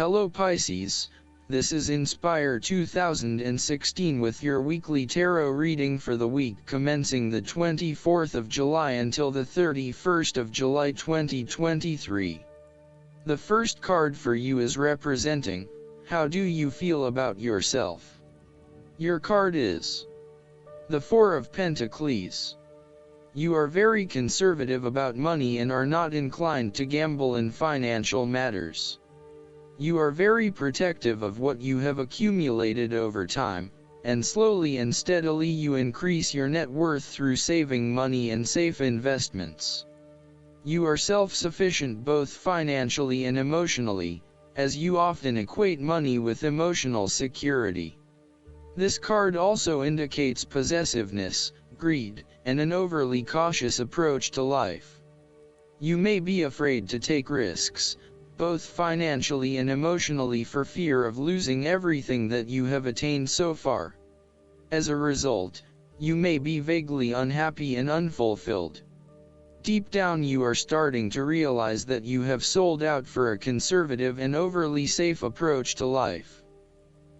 Hello Pisces, this is Inspire 2016 with your weekly tarot reading for the week commencing the 24th of July until the 31st of July 2023. The first card for you is representing, how do you feel about yourself? Your card is the Four of Pentacles. You are very conservative about money and are not inclined to gamble in financial matters. You are very protective of what you have accumulated over time, and slowly and steadily you increase your net worth through saving money and safe investments. You are self-sufficient both financially and emotionally, as you often equate money with emotional security. This card also indicates possessiveness, greed, and an overly cautious approach to life. You may be afraid to take risks, both financially and emotionally, for fear of losing everything that you have attained so far. As a result, you may be vaguely unhappy and unfulfilled. Deep down you are starting to realize that you have sold out for a conservative and overly safe approach to life.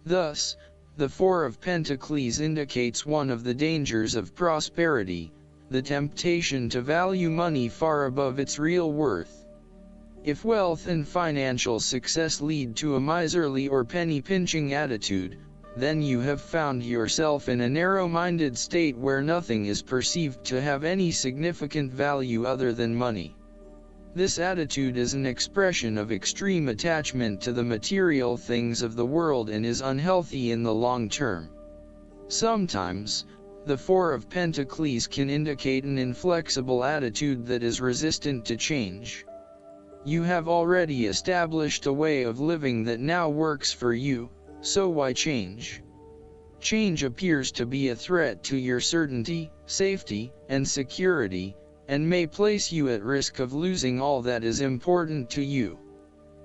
Thus, the Four of Pentacles indicates one of the dangers of prosperity, the temptation to value money far above its real worth. If wealth and financial success lead to a miserly or penny-pinching attitude, then you have found yourself in a narrow-minded state where nothing is perceived to have any significant value other than money. This attitude is an expression of extreme attachment to the material things of the world and is unhealthy in the long term. Sometimes, the Four of Pentacles can indicate an inflexible attitude that is resistant to change. You have already established a way of living that now works for you, so why change? Change appears to be a threat to your certainty, safety, and security, and may place you at risk of losing all that is important to you.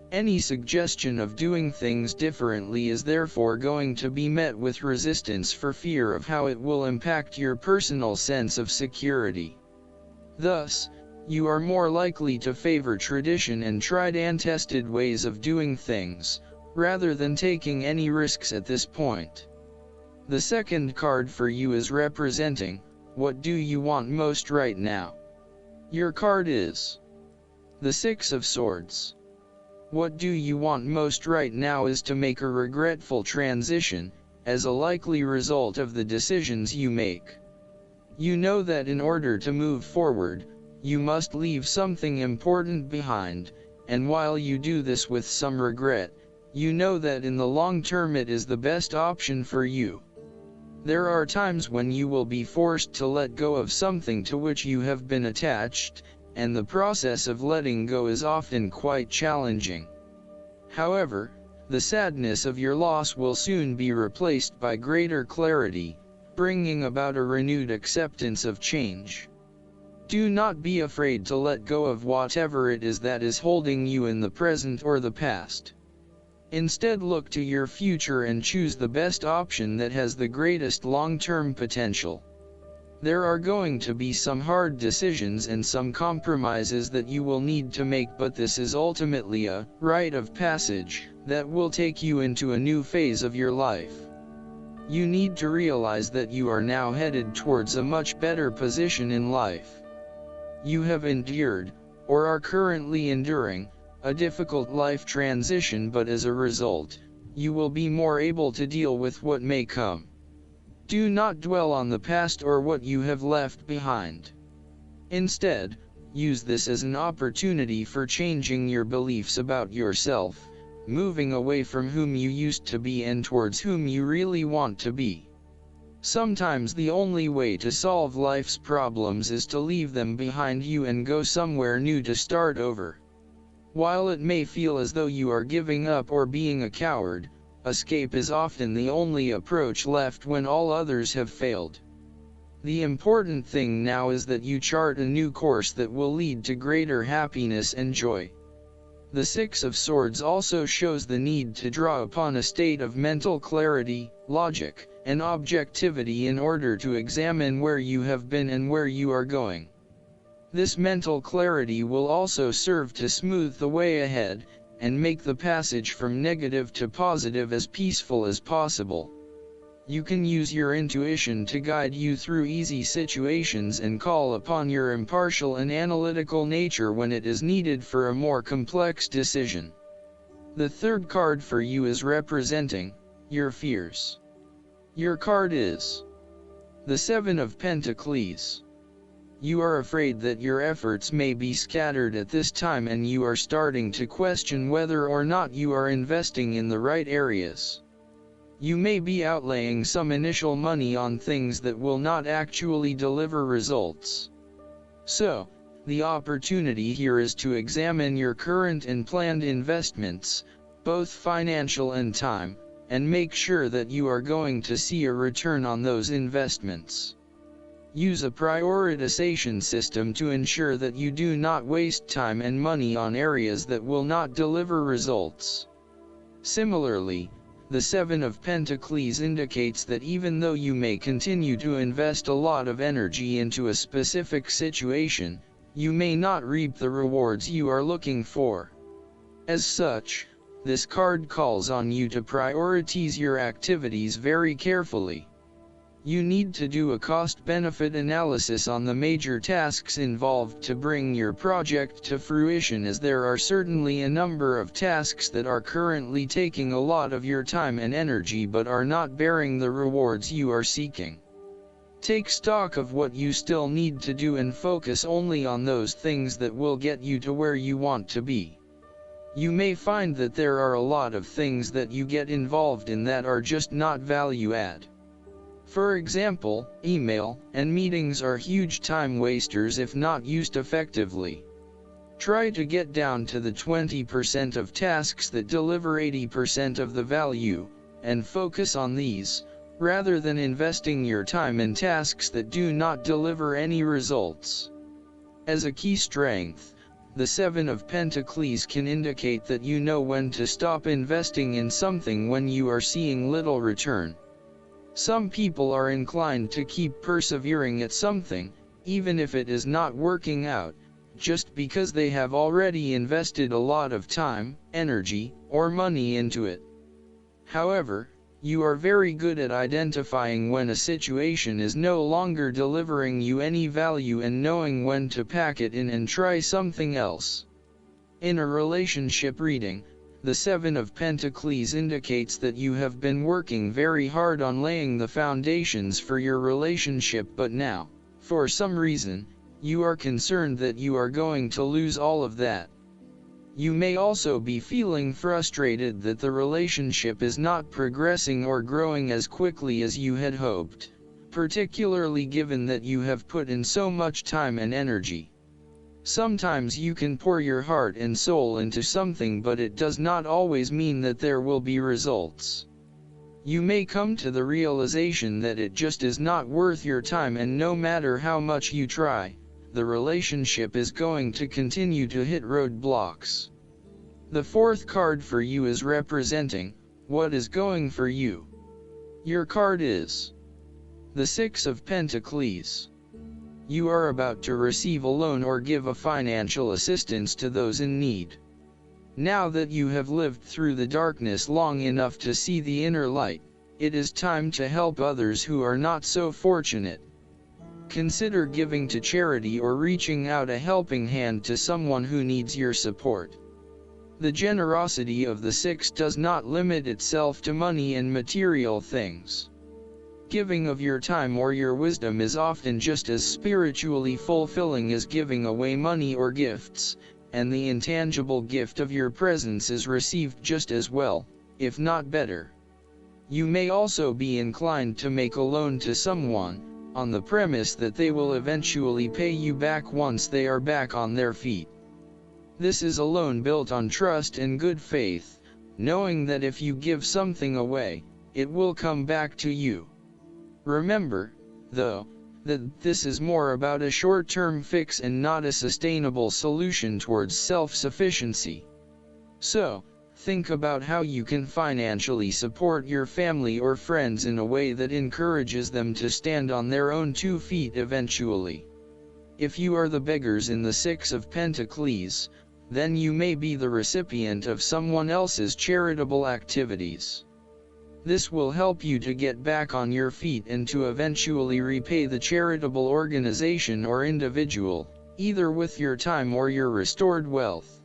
Any suggestion of doing things differently is therefore going to be met with resistance for fear of how it will impact your personal sense of security. Thus, you are more likely to favor tradition and tried and tested ways of doing things, rather than taking any risks at this point. The second card for you is representing, what do you want most right now? Your card is the Six of Swords. What do you want most right now is to make a regretful transition, as a likely result of the decisions you make. You know that in order to move forward, you must leave something important behind, and while you do this with some regret, you know that in the long term it is the best option for you. There are times when you will be forced to let go of something to which you have been attached, and the process of letting go is often quite challenging. However, the sadness of your loss will soon be replaced by greater clarity, bringing about a renewed acceptance of change. Do not be afraid to let go of whatever it is that is holding you in the present or the past. Instead, look to your future and choose the best option that has the greatest long-term potential. There are going to be some hard decisions and some compromises that you will need to make, but this is ultimately a rite of passage that will take you into a new phase of your life. You need to realize that you are now headed towards a much better position in life. You have endured, or are currently enduring, a difficult life transition, but as a result, you will be more able to deal with what may come. Do not dwell on the past or what you have left behind. Instead, use this as an opportunity for changing your beliefs about yourself, moving away from whom you used to be and towards whom you really want to be. Sometimes the only way to solve life's problems is to leave them behind you and go somewhere new to start over. While it may feel as though you are giving up or being a coward, escape is often the only approach left when all others have failed. The important thing now is that you chart a new course that will lead to greater happiness and joy. The Six of Swords also shows the need to draw upon a state of mental clarity, logic, and objectivity in order to examine where you have been and where you are going. This mental clarity will also serve to smooth the way ahead, and make the passage from negative to positive as peaceful as possible. You can use your intuition to guide you through easy situations and call upon your impartial and analytical nature when it is needed for a more complex decision. The third card for you is representing your fears. Your card is the Seven of Pentacles. You are afraid that your efforts may be scattered at this time, and you are starting to question whether or not you are investing in the right areas. You may be outlaying some initial money on things that will not actually deliver results. So, the opportunity here is to examine your current and planned investments, both financial and time, and make sure that you are going to see a return on those investments. Use a prioritization system to ensure that you do not waste time and money on areas that will not deliver results. Similarly, the Seven of Pentacles indicates that even though you may continue to invest a lot of energy into a specific situation, you may not reap the rewards you are looking for. As such, this card calls on you to prioritize your activities very carefully. You need to do a cost-benefit analysis on the major tasks involved to bring your project to fruition, as there are certainly a number of tasks that are currently taking a lot of your time and energy but are not bearing the rewards you are seeking. Take stock of what you still need to do and focus only on those things that will get you to where you want to be. You may find that there are a lot of things that you get involved in that are just not value-add. For example, email and meetings are huge time wasters if not used effectively. Try to get down to the 20% of tasks that deliver 80% of the value, and focus on these, rather than investing your time in tasks that do not deliver any results. As a key strength, the Seven of Pentacles can indicate that you know when to stop investing in something when you are seeing little return. Some people are inclined to keep persevering at something, even if it is not working out, just because they have already invested a lot of time, energy, or money into it. However, you are very good at identifying when a situation is no longer delivering you any value and knowing when to pack it in and try something else. In a relationship reading, the Seven of Pentacles indicates that you have been working very hard on laying the foundations for your relationship, but now, for some reason, you are concerned that you are going to lose all of that. You may also be feeling frustrated that the relationship is not progressing or growing as quickly as you had hoped, particularly given that you have put in so much time and energy. Sometimes you can pour your heart and soul into something, but it does not always mean that there will be results. You may come to the realization that it just is not worth your time, and no matter how much you try, the relationship is going to continue to hit roadblocks. The fourth card for you is representing what is going for you. Your card is the Six of Pentacles. You are about to receive a loan or give a financial assistance to those in need. Now that you have lived through the darkness long enough to see the inner light, it is time to help others who are not so fortunate. Consider giving to charity or reaching out a helping hand to someone who needs your support. The generosity of the Six does not limit itself to money and material things. Giving of your time or your wisdom is often just as spiritually fulfilling as giving away money or gifts, and the intangible gift of your presence is received just as well, if not better. You may also be inclined to make a loan to someone, on the premise that they will eventually pay you back once they are back on their feet. This is a loan built on trust and good faith, knowing that if you give something away, it will come back to you. Remember, though, that this is more about a short-term fix and not a sustainable solution towards self-sufficiency. So, think about how you can financially support your family or friends in a way that encourages them to stand on their own 2 feet eventually. If you are the beggars in the Six of Pentacles, then you may be the recipient of someone else's charitable activities. This will help you to get back on your feet and to eventually repay the charitable organization or individual, either with your time or your restored wealth.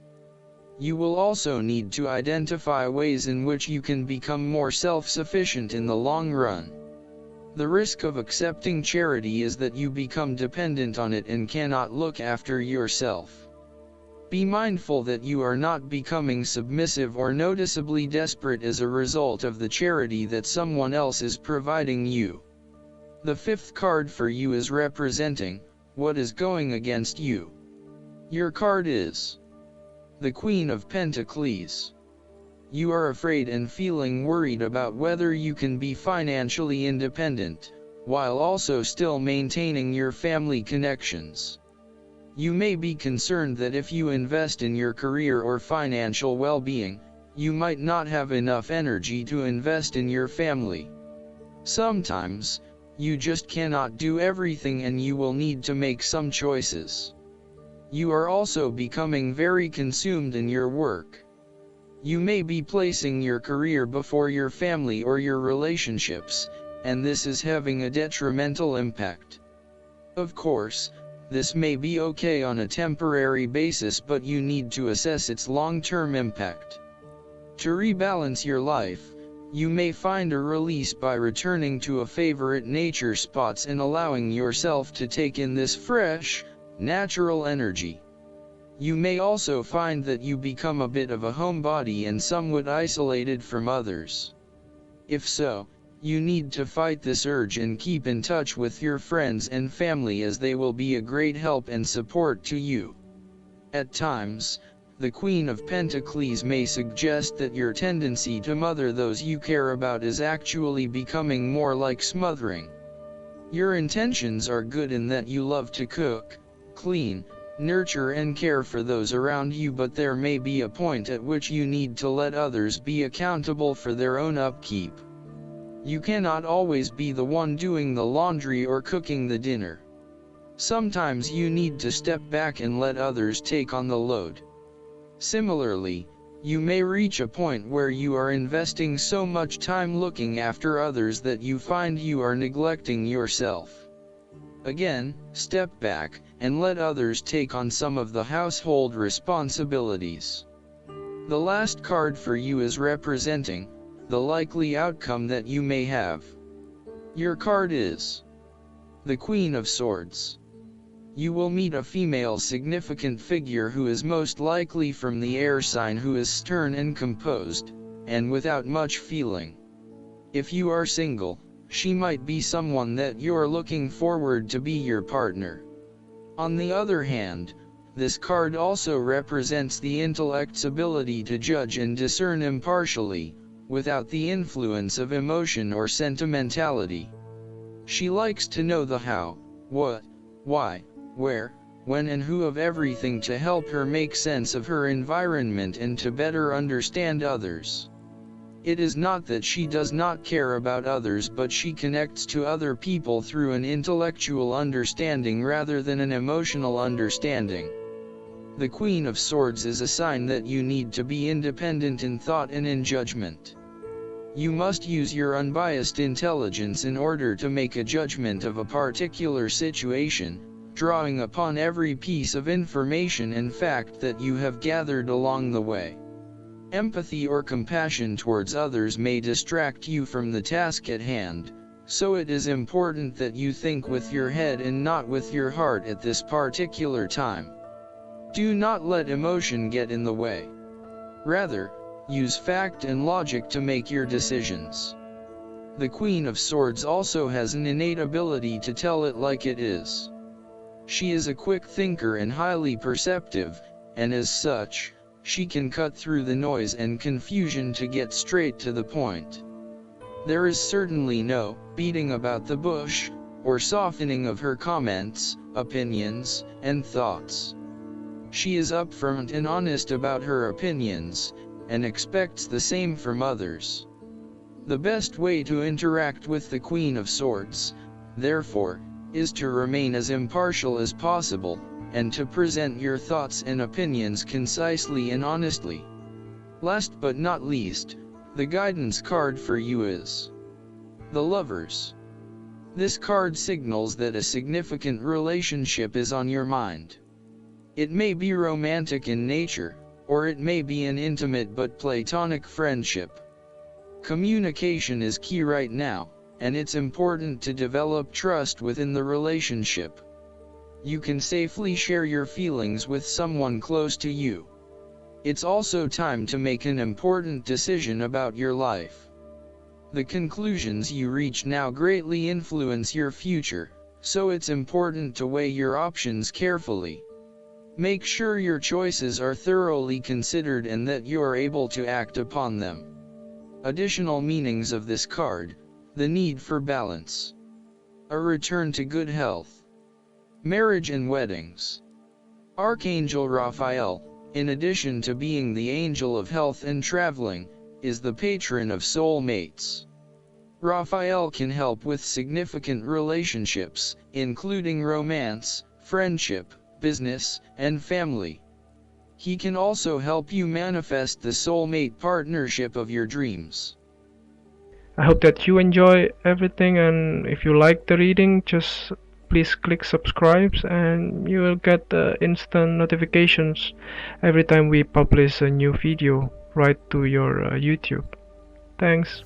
You will also need to identify ways in which you can become more self-sufficient in the long run. The risk of accepting charity is that you become dependent on it and cannot look after yourself. Be mindful that you are not becoming submissive or noticeably desperate as a result of the charity that someone else is providing you. The fifth card for you is representing what is going against you. Your card is the Queen of Pentacles. You are afraid and feeling worried about whether you can be financially independent, while also still maintaining your family connections. You may be concerned that if you invest in your career or financial well-being, you might not have enough energy to invest in your family. Sometimes, you just cannot do everything and you will need to make some choices. You are also becoming very consumed in your work. You may be placing your career before your family or your relationships, and this is having a detrimental impact. Of course, this may be okay on a temporary basis, but you need to assess its long-term impact. To rebalance your life, you may find a release by returning to a favorite nature spots and allowing yourself to take in this fresh, natural energy. You may also find that you become a bit of a homebody and somewhat isolated from others. If so, you need to fight this urge and keep in touch with your friends and family, as they will be a great help and support to you. At times, the Queen of Pentacles may suggest that your tendency to mother those you care about is actually becoming more like smothering. Your intentions are good in that you love to cook, clean, nurture and care for those around you, but there may be a point at which you need to let others be accountable for their own upkeep. You cannot always be the one doing the laundry or cooking the dinner. Sometimes you need to step back and let others take on the load. Similarly, you may reach a point where you are investing so much time looking after others that you find you are neglecting yourself. Again, step back and let others take on some of the household responsibilities. The last card for you is representing the likely outcome that you may have. Your card is the Queen of Swords. You will meet a female significant figure who is most likely from the air sign, who is stern and composed, and without much feeling. If you are single, she might be someone that you're looking forward to be your partner. On the other hand, this card also represents the intellect's ability to judge and discern impartially, without the influence of emotion or sentimentality. She likes to know the how, what, why, where, when and who of everything to help her make sense of her environment and to better understand others. It is not that she does not care about others, but she connects to other people through an intellectual understanding rather than an emotional understanding. The Queen of Swords is a sign that you need to be independent in thought and in judgment. You must use your unbiased intelligence in order to make a judgment of a particular situation, drawing upon every piece of information and fact that you have gathered along the way. Empathy or compassion towards others may distract you from the task at hand, so it is important that you think with your head and not with your heart at this particular time. Do not let emotion get in the way. Rather, use fact and logic to make your decisions. The Queen of Swords also has an innate ability to tell it like it is. She is a quick thinker and highly perceptive, and as such, she can cut through the noise and confusion to get straight to the point. There is certainly no beating about the bush, or softening of her comments, opinions, and thoughts. She is upfront and honest about her opinions, and expects the same from others. The best way to interact with the Queen of Swords, therefore, is to remain as impartial as possible, and to present your thoughts and opinions concisely and honestly. Last but not least, the guidance card for you is the Lovers. This card signals that a significant relationship is on your mind. It may be romantic in nature, or it may be an intimate but platonic friendship. Communication is key right now, and it's important to develop trust within the relationship. You can safely share your feelings with someone close to you. It's also time to make an important decision about your life. The conclusions you reach now greatly influence your future, so it's important to weigh your options carefully. Make sure your choices are thoroughly considered and that you are able to act upon them. Additional meanings of this card: the need for balance, a return to good health, marriage and weddings. Archangel Raphael, in addition to being the angel of health and traveling, is the patron of soulmates. Raphael can help with significant relationships, including romance, friendship, business, and family. He can also help you manifest the soulmate partnership of your dreams. I hope that you enjoy everything, and if you like the reading, just please click subscribe and you will get instant notifications every time we publish a new video right to your YouTube. Thanks.